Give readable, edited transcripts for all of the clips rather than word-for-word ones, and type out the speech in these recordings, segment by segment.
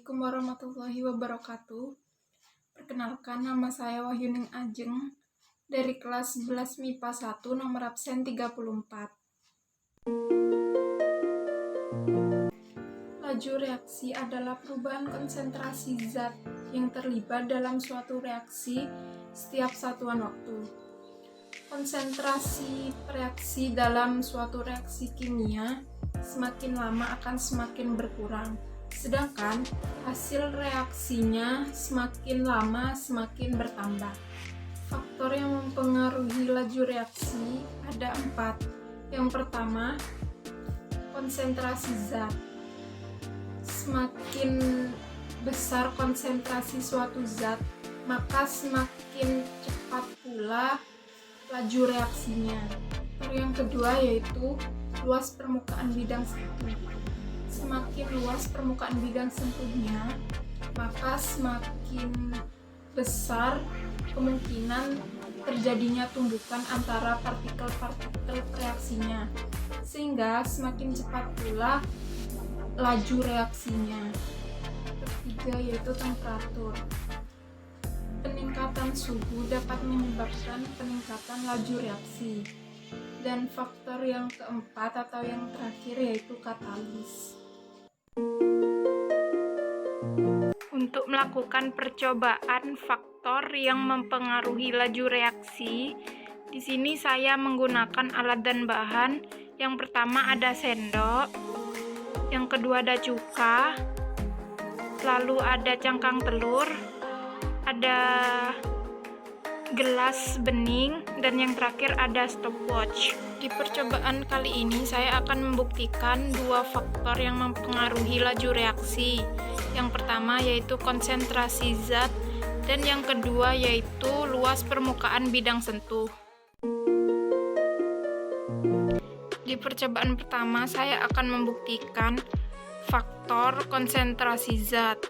Assalamualaikum warahmatullahi wabarakatuh. Perkenalkan, nama saya Wahyuning Ajeng dari kelas 11 MIPA 1 nomor absen 34. Laju reaksi adalah perubahan konsentrasi zat yang terlibat dalam suatu reaksi setiap satuan waktu. Konsentrasi reaksi dalam suatu reaksi kimia semakin lama akan semakin berkurang, sedangkan hasil reaksinya semakin lama semakin bertambah. Faktor yang mempengaruhi laju reaksi ada 4. Yang pertama, konsentrasi zat. Semakin besar konsentrasi suatu zat, maka semakin cepat pula laju reaksinya. Yang kedua yaitu luas permukaan bidang sentuh. Semakin luas permukaan bidang sentuhnya, maka semakin besar kemungkinan terjadinya tumbukan antara partikel-partikel reaksinya, sehingga semakin cepat pula laju reaksinya. Ketiga yaitu temperatur. Peningkatan suhu dapat menyebabkan peningkatan laju reaksi. Dan faktor yang keempat atau yang terakhir yaitu katalis. Untuk melakukan percobaan faktor yang mempengaruhi laju reaksi, di sini saya menggunakan alat dan bahan. Yang pertama ada sendok, yang kedua ada cuka, lalu ada cangkang telur, ada gelas bening, dan yang terakhir ada stopwatch. Di percobaan kali ini saya akan membuktikan dua faktor yang mempengaruhi laju reaksi. Yang pertama yaitu konsentrasi zat, dan yang kedua yaitu luas permukaan bidang sentuh. Di percobaan pertama saya akan membuktikan faktor konsentrasi zat.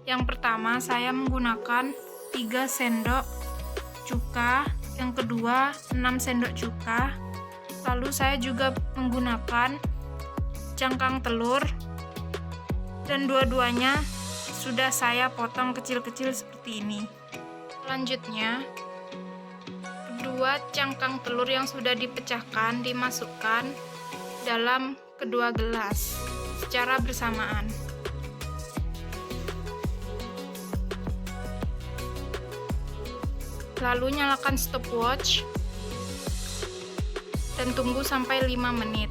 Yang pertama saya menggunakan 3 sendok cuka, yang kedua 6 sendok cuka, lalu saya juga menggunakan cangkang telur, dan dua-duanya sudah saya potong kecil-kecil seperti ini. Selanjutnya, kedua cangkang telur yang sudah dipecahkan dimasukkan dalam kedua gelas secara bersamaan. Lalu nyalakan stopwatch dan tunggu sampai 5 menit.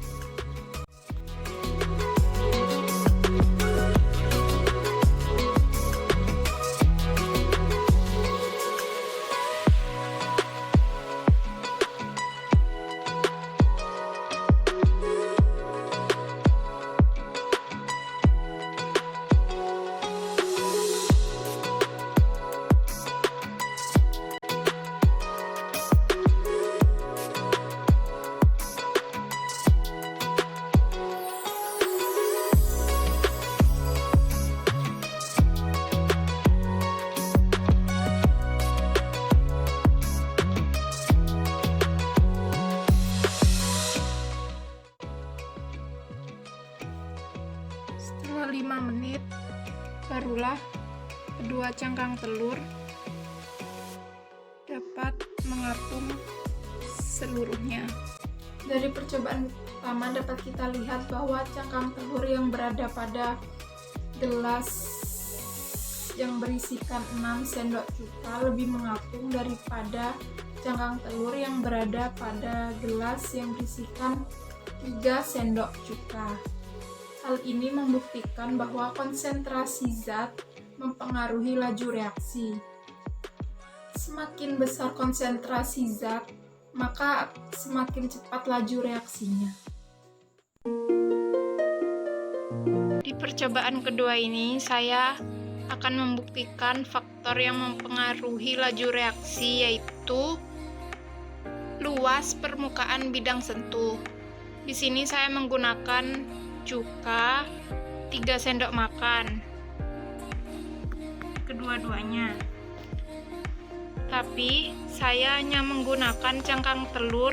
Setelah 5 menit, barulah kedua cangkang telur dapat mengapung seluruhnya. Dari percobaan pertama dapat kita lihat bahwa cangkang telur yang berada pada gelas yang berisikan 6 sendok cuka lebih mengapung daripada cangkang telur yang berada pada gelas yang berisikan 3 sendok cuka. Hal ini membuktikan bahwa konsentrasi zat mempengaruhi laju reaksi. Semakin besar konsentrasi zat, maka semakin cepat laju reaksinya. Di percobaan kedua ini, saya akan membuktikan faktor yang mempengaruhi laju reaksi, yaitu luas permukaan bidang sentuh. Di sini saya menggunakan cuka 3 sendok makan kedua-duanya, tapi saya hanya menggunakan cangkang telur.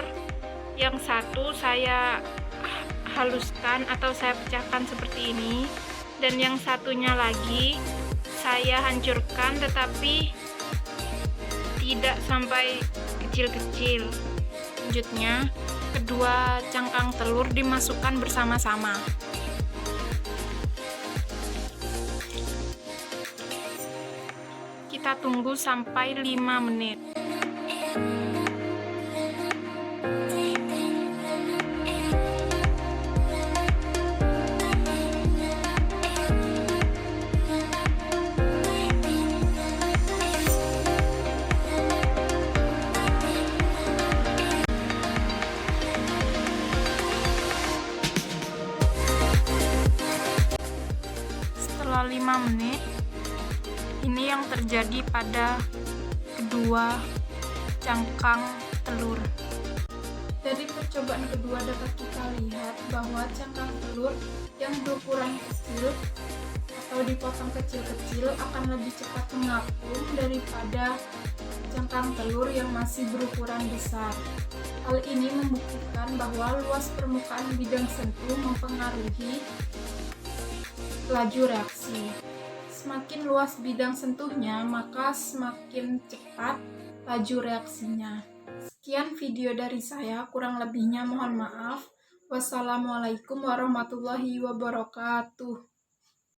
Yang satu saya haluskan atau saya pecahkan seperti ini, Dan yang satunya lagi saya hancurkan, tetapi tidak sampai kecil-kecil. Selanjutnya, kedua cangkang telur dimasukkan bersama-sama. Kita tunggu sampai 5 menit. Setelah 5 menit, ini yang terjadi pada kedua cangkang telur. Dari percobaan kedua dapat kita lihat bahwa cangkang telur yang berukuran kecil atau dipotong kecil-kecil akan lebih cepat mengapung daripada cangkang telur yang masih berukuran besar. Hal ini membuktikan bahwa luas permukaan bidang sentuh mempengaruhi laju reaksi. Semakin luas bidang sentuhnya, maka semakin cepat laju reaksinya. Sekian video dari saya, kurang lebihnya mohon maaf. Wassalamualaikum warahmatullahi wabarakatuh.